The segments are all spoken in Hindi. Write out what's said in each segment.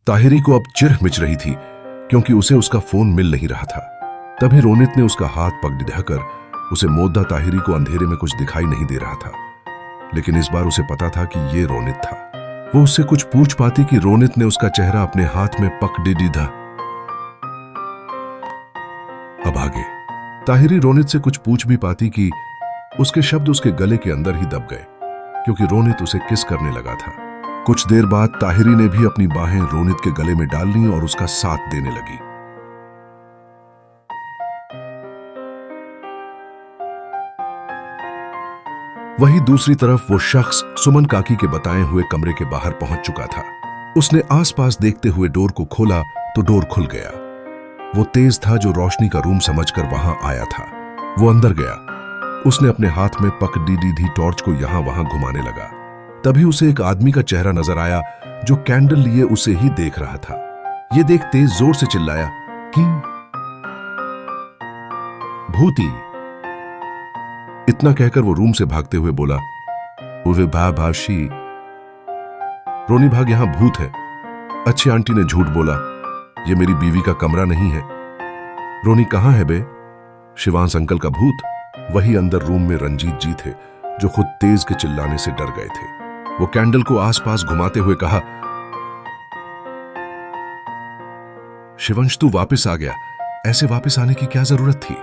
ताहिरी को अब चिढ़ मिच रही थी क्योंकि उसे उसका फोन मिल नहीं रहा था। तभी रोनित ने उसका हाथ पकड़कर उसे मोद्दा ताहिरी को अंधेरे में कुछ दिखाई नहीं दे रहा था, लेकिन इस बार उसे पता था कि ये रोनित था। वो उससे कुछ पूछ पाती कि रोनित ने उसका चेहरा अपने हाथ में पकड़ दी था। अब आगे ताहिरी रोनित से कुछ पूछ भी पाती कि उसके शब्द उसके गले के अंदर ही दब गए, क्योंकि रोनित उसे किस करने लगा था। कुछ देर बाद ताहिरी ने भी अपनी बाहें रोनित के गले में डाल ली और उसका साथ देने लगी। वहीं दूसरी तरफ वो शख्स सुमन काकी के बताए हुए कमरे के बाहर पहुंच चुका था। उसने आसपास देखते हुए डोर को खोला तो डोर खुल गया। वो तेज था जो रोशनी का रूम समझकर वहां आया था। वो अंदर गया। उसने अपने हाथ में पकड़ी दी टॉर्च को यहां वहां घुमाने लगा। तभी उसे एक आदमी का चेहरा नजर आया जो कैंडल लिए उसे ही देख रहा था। ये देख तेज जोर से चिल्लाया कि भूती। इतना कहकर वो रूम से भागते हुए बोला, उवे भाशी रोनी भाग, यहां भूत है। अच्छी आंटी ने झूठ बोला, ये मेरी बीवी का कमरा नहीं है। रोनी कहां है बे? शिवांश अंकल का भूत? वही अंदर रूम में रंजीत जी थे जो खुद तेज के चिल्लाने से डर गए थे। वो कैंडल को आसपास घुमाते हुए कहा, शिवंश तू वापस आ गया, ऐसे वापस आने की क्या जरूरत थी?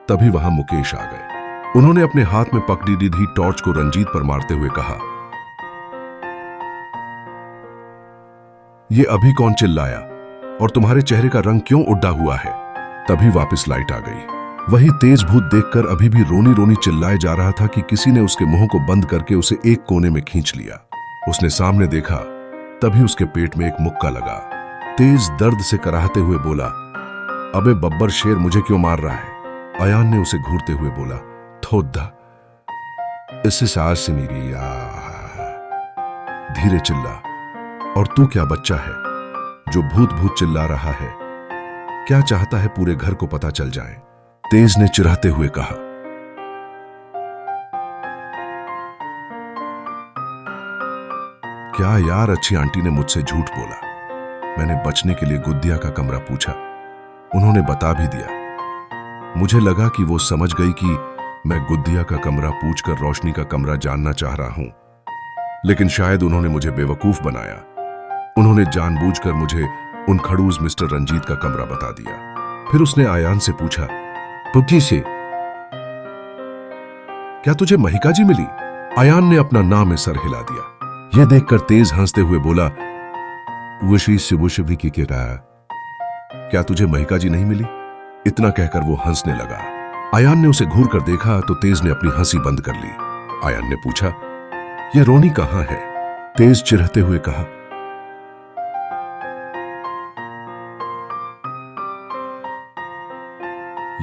तभी वहां मुकेश आ गए। उन्होंने अपने हाथ में पकड़ी दी टॉर्च को रंजीत पर मारते हुए कहा, ये अभी कौन चिल्लाया और तुम्हारे चेहरे का रंग क्यों उड़ा हुआ है? तभी वापस लाइट आ गई। वही तेज भूत देखकर अभी भी रोनी रोनी चिल्लाए जा रहा था कि किसी ने उसके मुंह को बंद करके उसे एक कोने में खींच लिया। उसने सामने देखा, तभी उसके पेट में एक मुक्का लगा। तेज दर्द से कराहते हुए बोला, अबे बब्बर शेर, मुझे क्यों मार रहा है? अयान ने उसे घूरते हुए बोला, थोड़ा इससे सास से मेरी धीरे चिल्ला। और तू क्या बच्चा है जो भूत भूत चिल्ला रहा है? क्या चाहता है पूरे घर को पता चल जाए? तेज ने चिढ़ाते हुए कहा। क्या यार, अच्छी आंटी ने मुझसे झूठ बोला। मैंने बचने के लिए गुद्दिया का कमरा पूछा, उन्होंने बता भी दिया। मुझे लगा कि वो समझ गई कि मैं गुद्दिया का कमरा पूछकर रोशनी का कमरा जानना चाह रहा हूं, लेकिन शायद उन्होंने मुझे बेवकूफ बनाया। उन्होंने जानबूझकर मुझे उन खड़ूस मिस्टर रंजीत का कमरा बता दिया। फिर उसने आयान से पूछा, पुप्पी से क्या तुझे महिका जी मिली? आयान ने अपना नाम में सर हिला दिया। यह देखकर तेज हंसते हुए बोला, क्या तुझे महिका जी नहीं मिली? इतना कहकर वो हंसने लगा। आयान ने उसे घूर कर देखा तो तेज ने अपनी हंसी बंद कर ली। आयान ने पूछा, यह रोनी कहां है? तेज चिढ़ते हुए कहा,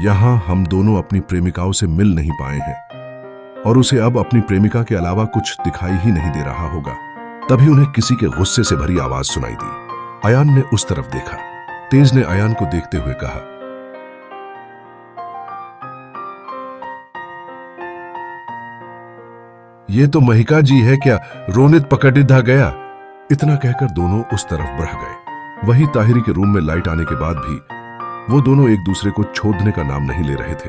यहां हम दोनों अपनी प्रेमिकाओं से मिल नहीं पाए हैं और उसे अब अपनी प्रेमिका के अलावा कुछ दिखाई ही नहीं दे रहा होगा। तभी उन्हें किसी के गुस्से से भरी आवाज सुनाई दी। आयान ने उस तरफ देखा। तेज ने आयान को देखते हुए कहा, ये तो महिका जी है क्या? रोनित पकड़िधा गया। इतना कहकर दोनों उस तरफ बढ़ गए। वही ताहिरी के रूम में लाइट आने के बाद भी वो दोनों एक दूसरे को छोड़ने का नाम नहीं ले रहे थे।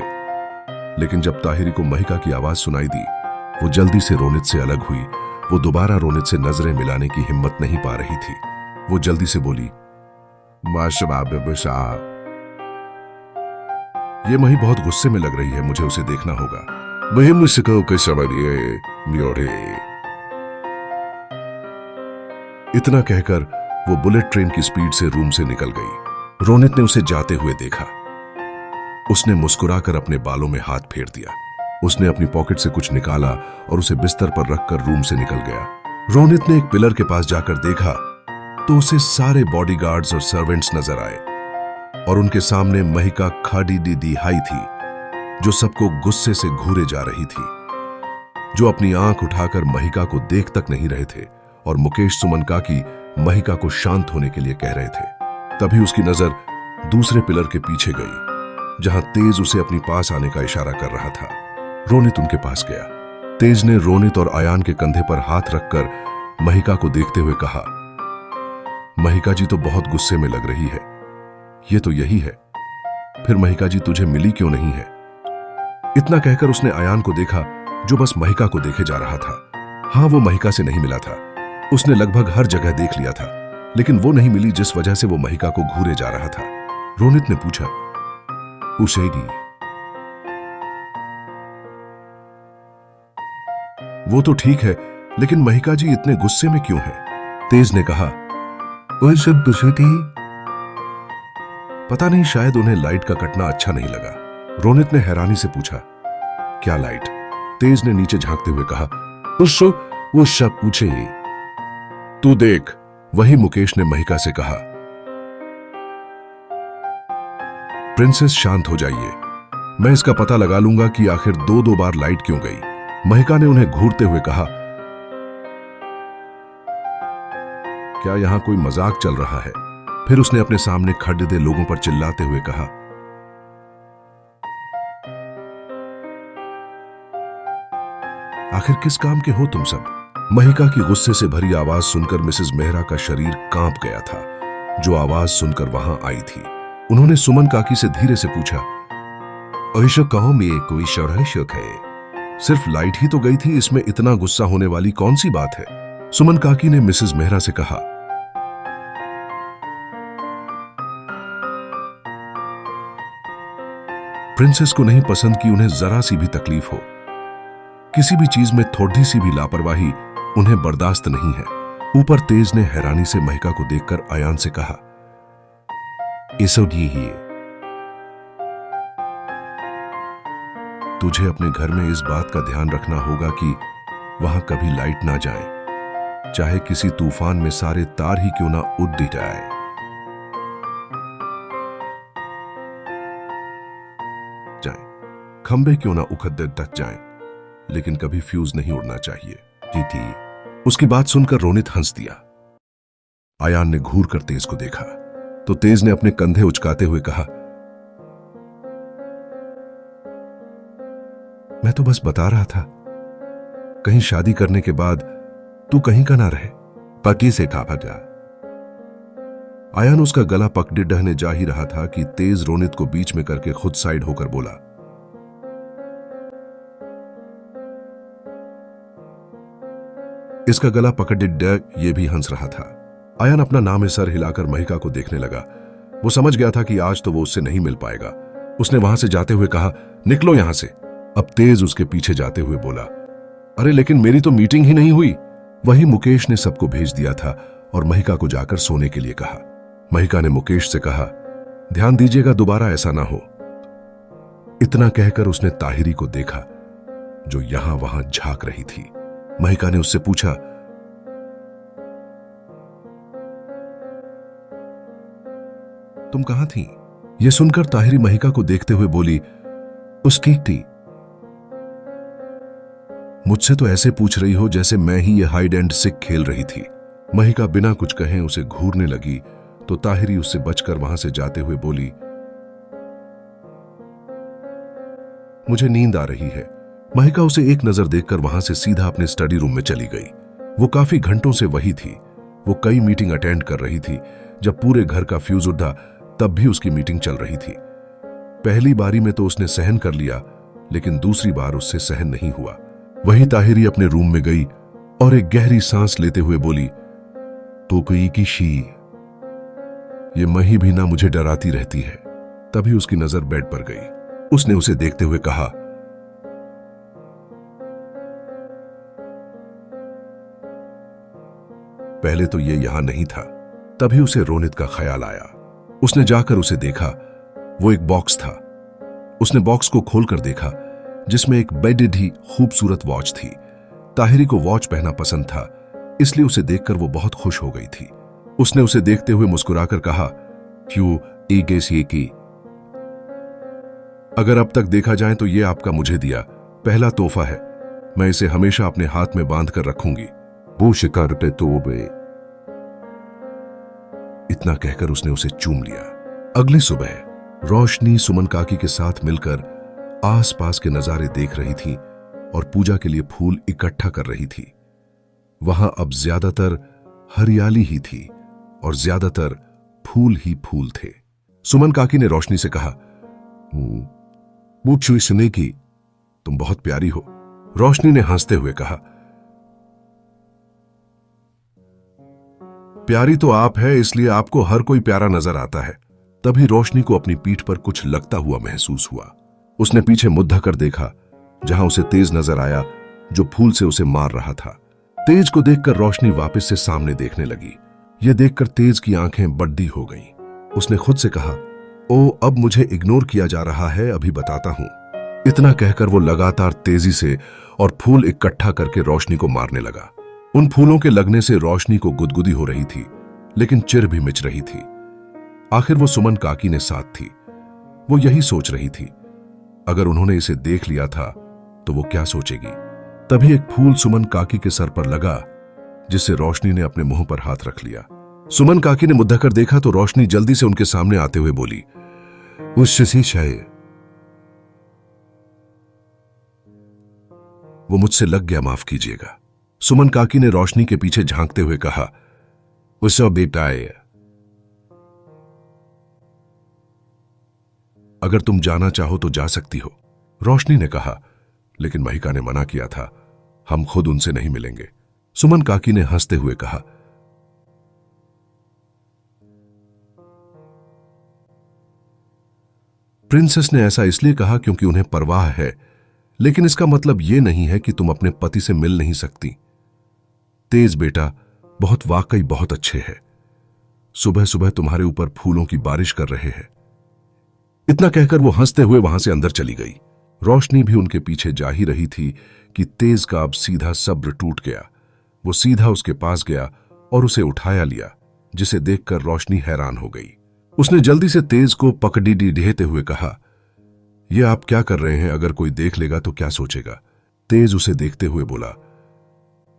लेकिन जब ताहिरी को महिका की आवाज सुनाई दी, वो जल्दी से रोनित से अलग हुई। वो दोबारा रोनित से नजरें मिलाने की हिम्मत नहीं पा रही थी। वो जल्दी से बोली, ये मही बहुत गुस्से में लग रही है, मुझे उसे देखना होगा। इतना कहकर वो बुलेट ट्रेन की स्पीड से रूम से निकल गई। रोनित ने उसे जाते हुए देखा। उसने मुस्कुराकर अपने बालों में हाथ फेर दिया। उसने अपनी पॉकेट से कुछ निकाला और उसे बिस्तर पर रखकर रूम से निकल गया। रोनित ने एक पिलर के पास जाकर देखा तो उसे सारे बॉडीगार्ड्स और सर्वेंट्स नजर आए और उनके सामने महिका खाड़ी दी हाई थी, जो सबको गुस्से से घूरे जा रही थी, जो अपनी आंख उठाकर महिका को देख तक नहीं रहे थे और मुकेश सुमन काकी महिका को शांत होने के लिए कह रहे थे। तभी उसकी नजर दूसरे पिलर के पीछे गई, जहां तेज उसे अपनी पास आने का इशारा कर रहा था। रोनित उनके पास गया। तेज ने रोनित और आयान के कंधे पर हाथ रखकर महिका को देखते हुए कहा, महिका जी तो बहुत गुस्से में लग रही है। ये तो यही है। फिर महिका जी तुझे मिली क्यों नहीं है? इतना कहकर उसने आयान को देखा जो बस महिका को देखे जा रहा था। हाँ, वो महिका से नहीं मिला था। उसने लगभग हर जगह देख लिया था, लेकिन वो नहीं मिली जिस वजह से वो महिका को घूरे जा रहा था। रोनित ने पूछा, उसेगी? वो तो ठीक है, लेकिन महिका जी इतने गुस्से में क्यों हैं? तेज ने कहा, पता नहीं, शायद उन्हें लाइट का कटना अच्छा नहीं लगा। रोनित ने हैरानी से पूछा, क्या लाइट? तेज ने नीचे झांकते हुए कहा, वो सब पूछे। तू देख, वही मुकेश ने महिका से कहा। प्रिंसेस शांत हो जाइए, मैं इसका पता लगा लूंगा कि आखिर दो बार लाइट क्यों गई। महिका ने उन्हें घूरते हुए कहा, क्या यहां कोई मजाक चल रहा है? फिर उसने अपने सामने खड़े लोगों पर चिल्लाते हुए कहा, आखिर किस काम के हो तुम सब? महिका की गुस्से से भरी आवाज सुनकर मिसेस मेहरा का शरीर कांप गया था, जो आवाज सुनकर वहां आई थी। उन्होंने सुमन काकी से धीरे से पूछा, ऐसा कहो में कोई शौक है? सिर्फ लाइट ही तो गई थी, इसमें इतना गुस्सा होने वाली कौन सी बात है? सुमन काकी ने मिसेस मेहरा से कहा। प्रिंसेस को नहीं पसंद कि उन्हें जरा सी भी तकलीफ हो। किसी भी चीज में थोड़ी सी भी लापरवाही उन्हें बर्दाश्त नहीं है। ऊपर तेज ने हैरानी से महिका को देखकर आयान से कहा, इसोडी ही तुझे अपने घर में इस बात का ध्यान रखना होगा कि वहां कभी लाइट ना जाए, चाहे किसी तूफान में सारे तार ही क्यों ना उड़ जाए। खंबे क्यों ना उखड़ तक जाएं, लेकिन कभी फ्यूज नहीं उड़ना चाहिए। जी थी। उसकी बात सुनकर रोनित हंस दिया। आयान ने घूर कर तेज को देखा तो तेज ने अपने कंधे उचकाते हुए कहा, मैं तो बस बता रहा था, कहीं शादी करने के बाद तू कहीं का ना रहे, पति से खा जा। आयान उसका गला पकड़े डहने जा ही रहा था कि तेज रोनित को बीच में करके खुद साइड होकर बोला, इसका गला पकड़े डर ये भी हंस रहा था। आयान अपना नाम में सर हिलाकर महिका को देखने लगा। वो समझ गया था कि आज तो वो उससे नहीं मिल पाएगा। उसने वहां से जाते हुए कहा, निकलो यहां से। अब तेज उसके पीछे जाते हुए बोला, अरे लेकिन मेरी तो मीटिंग ही नहीं हुई। वही मुकेश ने सबको भेज दिया था और महिका को जाकर सोने के लिए कहा। महिका ने मुकेश से कहा, ध्यान दीजिएगा दोबारा ऐसा ना हो। इतना कहकर उसने ताहिरी को देखा जो यहां वहां झांक रही थी। महिका ने उससे पूछा, तुम कहां थी? यह सुनकर ताहिरी महिका को देखते हुए बोली, उस ठीक थी। मुझसे तो ऐसे पूछ रही हो जैसे मैं ही ये हाइड एंड सिक खेल रही थी। महिका बिना कुछ कहे उसे घूरने लगी तो ताहिरी उससे बचकर वहां से जाते हुए बोली, मुझे नींद आ रही है। महिका उसे एक नजर देखकर वहां से सीधा अपने स्टडी रूम में चली गई। वो काफी घंटों से वही थी। वो कई मीटिंग अटेंड कर रही थी। जब पूरे घर का फ्यूज उड़ा तब भी उसकी मीटिंग चल रही थी। पहली बारी में तो उसने सहन कर लिया, लेकिन दूसरी बार उससे सहन नहीं हुआ। वही ताहिरी अपने रूम में गई और एक गहरी सांस लेते हुए बोली, तो कोई की शी, ये मही भी ना मुझे डराती रहती है। तभी उसकी नजर बेड पर गई। उसने उसे देखते हुए कहा, पहले तो ये यहां नहीं था। तभी उसे रोनित का ख्याल आया। उसने जाकर उसे देखा। वो एक बॉक्स था। उसने बॉक्स को खोलकर देखा जिसमें एक बेडेड ही खूबसूरत वॉच थी। ताहिरी को वॉच पहनना पसंद था, इसलिए उसे देखकर वो बहुत खुश हो गई थी। उसने उसे देखते हुए मुस्कुराकर कहा, क्यों ये की, अगर अब तक देखा जाए तो ये आपका मुझे दिया पहला तोहफा है। मैं इसे हमेशा अपने हाथ में बांध कर रखूंगी। वो शिकार पे तोबे। इतना कहकर उसने उसे चूम लिया। अगली सुबह रोशनी सुमन काकी के साथ मिलकर आसपास के नजारे देख रही थी और पूजा के लिए फूल इकट्ठा कर रही थी। वहां अब ज्यादातर हरियाली ही थी और ज्यादातर फूल ही फूल थे। सुमन काकी ने रोशनी से कहा, पूछो इसने की, तुम बहुत प्यारी हो। रोशनी ने हंसते हुए कहा, प्यारी तो आप है, इसलिए आपको हर कोई प्यारा नजर आता है। तभी रोशनी को अपनी पीठ पर कुछ लगता हुआ महसूस हुआ। उसने पीछे मुद्दा कर देखा, जहां उसे तेज नजर आया जो फूल से उसे मार रहा था। तेज को देखकर रोशनी वापस से सामने देखने लगी। यह देखकर तेज की आंखें बड्डी हो गईं। उसने खुद से कहा, ओ अब मुझे इग्नोर किया जा रहा है, अभी बताता हूं। इतना कहकर वो लगातार तेजी से और फूल इकट्ठा करके रोशनी को मारने लगा। उन फूलों के लगने से रोशनी को गुदगुदी हो रही थी, लेकिन चिर भी मिच रही थी। आखिर वो सुमन काकी ने साथ थी। वो यही सोच रही थी, अगर उन्होंने इसे देख लिया था तो वो क्या सोचेगी। तभी एक फूल सुमन काकी के सर पर लगा, जिससे रोशनी ने अपने मुंह पर हाथ रख लिया। सुमन काकी ने मुद्दा कर देखा तो रोशनी जल्दी से उनके सामने आते हुए बोली, उससे शायद वो मुझसे लग गया, माफ कीजिएगा। सुमन काकी ने रोशनी के पीछे झांकते हुए कहा, उससे बेटा है, अगर तुम जाना चाहो तो जा सकती हो। रोशनी ने कहा, लेकिन महिका ने मना किया था, हम खुद उनसे नहीं मिलेंगे। सुमन काकी ने हंसते हुए कहा, प्रिंसेस ने ऐसा इसलिए कहा क्योंकि उन्हें परवाह है, लेकिन इसका मतलब यह नहीं है कि तुम अपने पति से मिल नहीं सकती। तेज बेटा बहुत वाकई बहुत अच्छे हैं। सुबह सुबह तुम्हारे ऊपर फूलों की बारिश कर रहे हैं। इतना कहकर वो हंसते हुए वहां से अंदर चली गई। रोशनी भी उनके पीछे जा ही रही थी कि तेज का अब सीधा सब्र टूट गया। वो सीधा उसके पास गया और उसे उठाया लिया, जिसे देखकर रोशनी हैरान हो गई। उसने जल्दी से तेज को पकड़ी ढेते हुए कहा, यह आप क्या कर रहे हैं, अगर कोई देख लेगा तो क्या सोचेगा। तेज उसे देखते हुए बोला,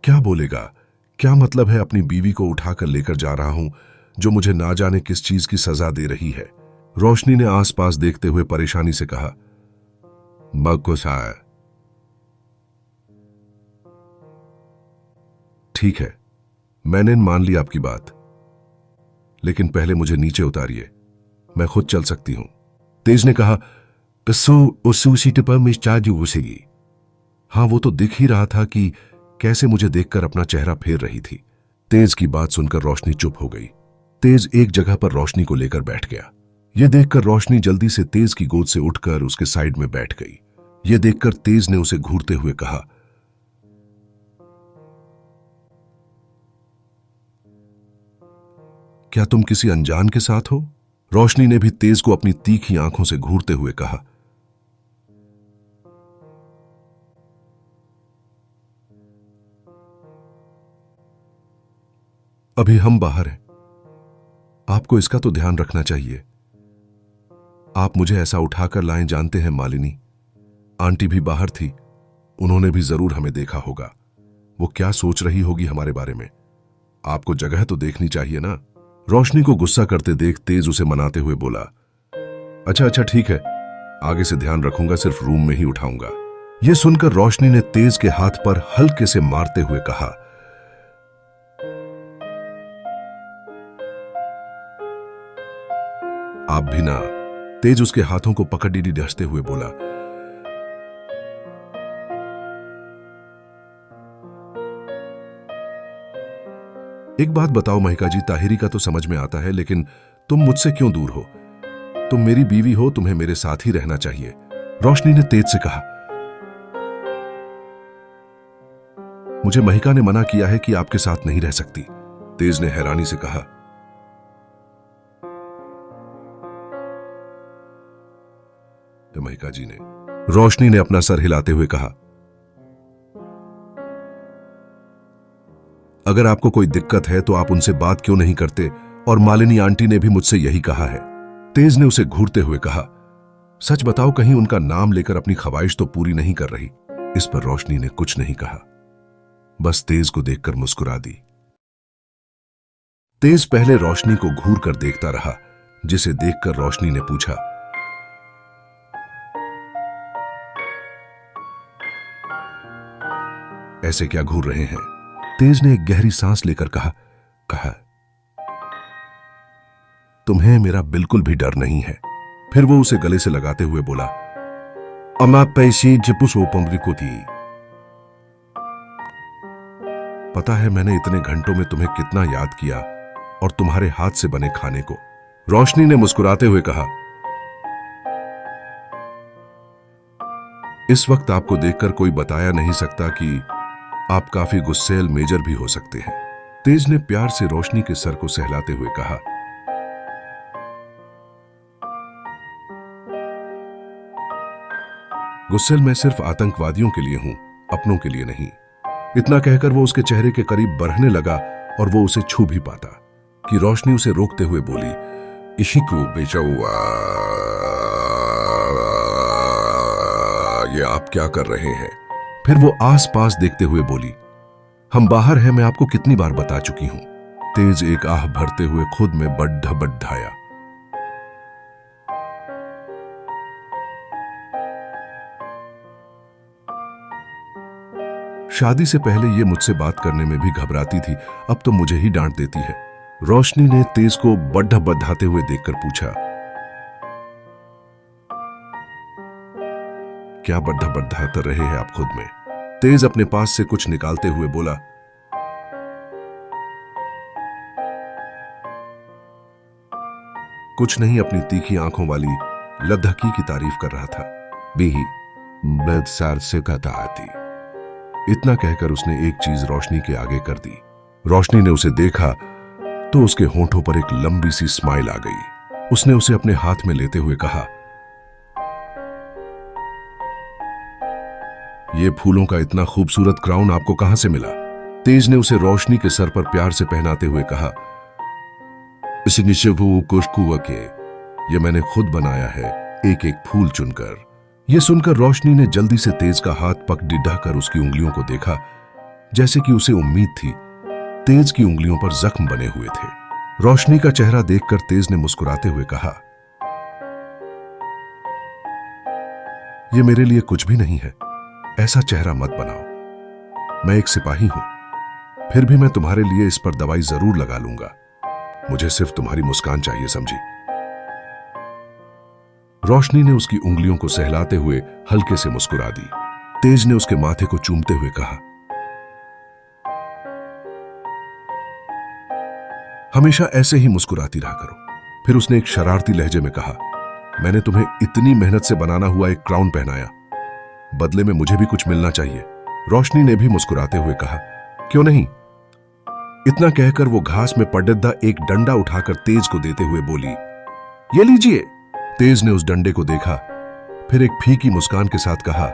क्या बोलेगा, क्या मतलब है, अपनी बीवी को उठाकर लेकर जा रहा हूं जो मुझे ना जाने किस चीज की सजा दे रही है। रोशनी ने आसपास देखते हुए परेशानी से कहा, बकुसा है। ठीक है, मैंने मान ली आपकी बात, लेकिन पहले मुझे नीचे उतारिए, मैं खुद चल सकती हूं। तेज ने कहा, घुसेगी। हां, वो तो दिख ही रहा था कि कैसे मुझे देखकर अपना चेहरा फेर रही थी। तेज की बात सुनकर रोशनी चुप हो गई। तेज एक जगह पर रोशनी को लेकर बैठ गया। यह देखकर रोशनी जल्दी से तेज की गोद से उठकर उसके साइड में बैठ गई। यह देखकर तेज ने उसे घूरते हुए कहा, क्या तुम किसी अनजान के साथ हो? रोशनी ने भी तेज को अपनी तीखी आंखों से घूरते हुए कहा, अभी हम बाहर हैं, आपको इसका तो ध्यान रखना चाहिए। आप मुझे ऐसा उठाकर लाएं, जानते हैं मालिनी, आंटी भी बाहर थी, उन्होंने भी जरूर हमें देखा होगा। वो क्या सोच रही होगी हमारे बारे में, आपको जगह तो देखनी चाहिए ना। रोशनी को गुस्सा करते देख तेज उसे मनाते हुए बोला, अच्छा ठीक है, आगे से ध्यान रखूंगा, सिर्फ रूम में ही उठाऊंगा। यह सुनकर रोशनी ने तेज के हाथ पर हल्के से मारते हुए कहा, आप भी ना। तेज उसके हाथों को पकड़ डसते हुए बोला, एक बात बताओ महिका जी, ताहिरी का तो समझ में आता है, लेकिन तुम मुझसे क्यों दूर हो? तुम मेरी बीवी हो, तुम्हें मेरे साथ ही रहना चाहिए। रोशनी ने तेज से कहा, मुझे महिका ने मना किया है कि आपके साथ नहीं रह सकती। तेज ने हैरानी से कहा, महिका जी ने। रोशनी ने अपना सर हिलाते हुए कहा, अगर आपको कोई दिक्कत है तो आप उनसे बात क्यों नहीं करते, और मालिनी आंटी ने भी मुझसे यही कहा है। तेज ने उसे घूरते हुए कहा, सच बताओ, कहीं उनका नाम लेकर अपनी ख्वाहिश तो पूरी नहीं कर रही। इस पर रोशनी ने कुछ नहीं कहा, बस तेज को देखकर मुस्कुरा दी। तेज पहले रोशनी को घूर कर देखता रहा, जिसे देखकर रोशनी ने पूछा, ऐसे क्या घूर रहे हैं? तेज ने एक गहरी सांस लेकर कहा, तुम्हें मेरा बिल्कुल भी डर नहीं है। फिर वो उसे गले से लगाते हुए बोला, अमा पैसी जपुसो पंगरिको थी। पता है मैंने इतने घंटों में तुम्हें कितना याद किया, और तुम्हारे हाथ से बने खाने को। रोशनी ने मुस्कुराते हुए कहा, इस वक्त आपको देखकर कोई बताया नहीं सकता कि आप काफी गुस्सैल मेजर भी हो सकते हैं। तेज ने प्यार से रोशनी के सर को सहलाते हुए कहा, गुस्सैल मैं सिर्फ आतंकवादियों के लिए हूं, अपनों के लिए नहीं। इतना कहकर वो उसके चेहरे के करीब बढ़ने लगा और वो उसे छू भी पाता कि रोशनी उसे रोकते हुए बोली, इशिकू बेचौआ, ये आप क्या कर रहे हैं? फिर वो आस पास देखते हुए बोली, हम बाहर हैं, मैं आपको कितनी बार बता चुकी हूं। तेज एक आह भरते हुए खुद में बढ़ाया। शादी से पहले ये मुझसे बात करने में भी घबराती थी, अब तो मुझे ही डांट देती है। रोशनी ने तेज को बढ़ाते हुए देखकर पूछा, क्या बढ़ाते रहे हैं आप खुद में? तेज अपने पास से कुछ निकालते हुए बोला, कुछ नहीं, अपनी तीखी आंखों वाली लद्दकी की तारीफ कर रहा था। बेही बदसार से कहता आती। इतना कहकर उसने एक चीज रोशनी के आगे कर दी। रोशनी ने उसे देखा तो उसके होंठों पर एक लंबी सी स्माइल आ गई। उसने उसे अपने हाथ में लेते हुए कहा, ये फूलों का इतना खूबसूरत क्राउन आपको कहां से मिला? तेज ने उसे रोशनी के सर पर प्यार से पहनाते हुए कहा, ये मैंने खुद बनाया है, एक एक फूल चुनकर। यह सुनकर रोशनी ने जल्दी से तेज का हाथ पकड़ कर उसकी उंगलियों को देखा, जैसे कि उसे उम्मीद थी। तेज की उंगलियों पर जख्म बने हुए थे। रोशनी का चेहरा देखकर तेज ने मुस्कुराते हुए कहा, यह मेरे लिए कुछ भी नहीं है, ऐसा चेहरा मत बनाओ। मैं एक सिपाही हूं, फिर भी मैं तुम्हारे लिए इस पर दवाई जरूर लगा लूंगा। मुझे सिर्फ तुम्हारी मुस्कान चाहिए, समझी? रोशनी ने उसकी उंगलियों को सहलाते हुए हल्के से मुस्कुरा दी। तेज ने उसके माथे को चूमते हुए कहा, हमेशा ऐसे ही मुस्कुराती रहा करो। फिर उसने एक शरारती लहजे में कहा, मैंने तुम्हें इतनी मेहनत से बनाना हुआ एक क्राउन पहनाया, बदले में मुझे भी कुछ मिलना चाहिए। रोशनी ने भी मुस्कुराते हुए कहा, क्यों नहीं? इतना कहकर वो घास में पड़दा एक डंडा उठाकर तेज को देते हुए बोली, ये लीजिए। तेज ने उस डंडे को देखा, फिर एक फीकी मुस्कान के साथ कहा,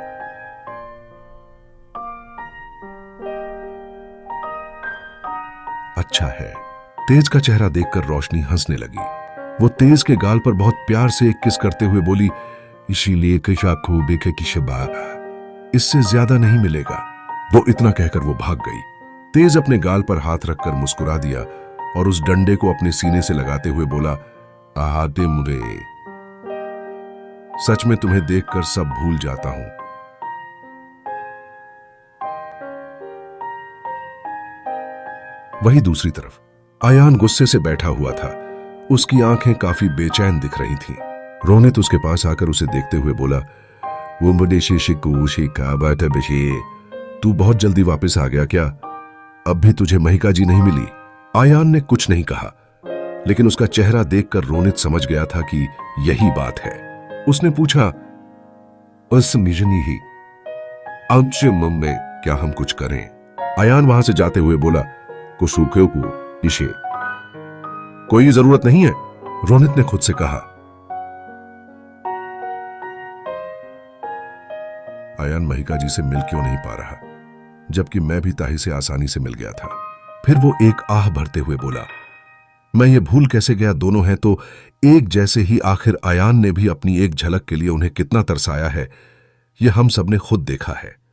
अच्छा है। तेज का चेहरा देखकर रोशनी हंसने लगी। वो तेज के गाल पर बहुत प्यार से एक किस करते हुए बोली, इसीलिए इससे ज्यादा नहीं मिलेगा। वो इतना कहकर वो भाग गई। तेज अपने गाल पर हाथ रखकर मुस्कुरा दिया और उस डंडे को अपने सीने से लगाते हुए बोला, आदिम रे, सच में तुम्हें देखकर सब भूल जाता हूं। वही दूसरी तरफ आयान गुस्से से बैठा हुआ था। उसकी आंखें काफी बेचैन दिख रही थीं। रोनित उसके पास आकर उसे देखते हुए बोला, वो तू बहुत जल्दी वापस आ गया क्या? अब भी तुझे महिका जी नहीं मिली? आयान ने कुछ नहीं कहा, लेकिन उसका चेहरा देखकर रोनित समझ गया था कि यही बात है। उसने पूछा, ही मम्मे, क्या हम कुछ करें? आयान वहां से जाते हुए बोला, इसे कोई जरूरत नहीं है, रोनित ने खुद से कहा। आयान महिका जी से मिल क्यों नहीं पा रहा, जबकि मैं भी ताही से आसानी से मिल गया था? फिर वो एक आह भरते हुए बोला, मैं ये भूल कैसे गया, दोनों हैं तो एक जैसे ही। आखिर आयान ने भी अपनी एक झलक के लिए उन्हें कितना तरसाया है, ये हम सबने खुद देखा है।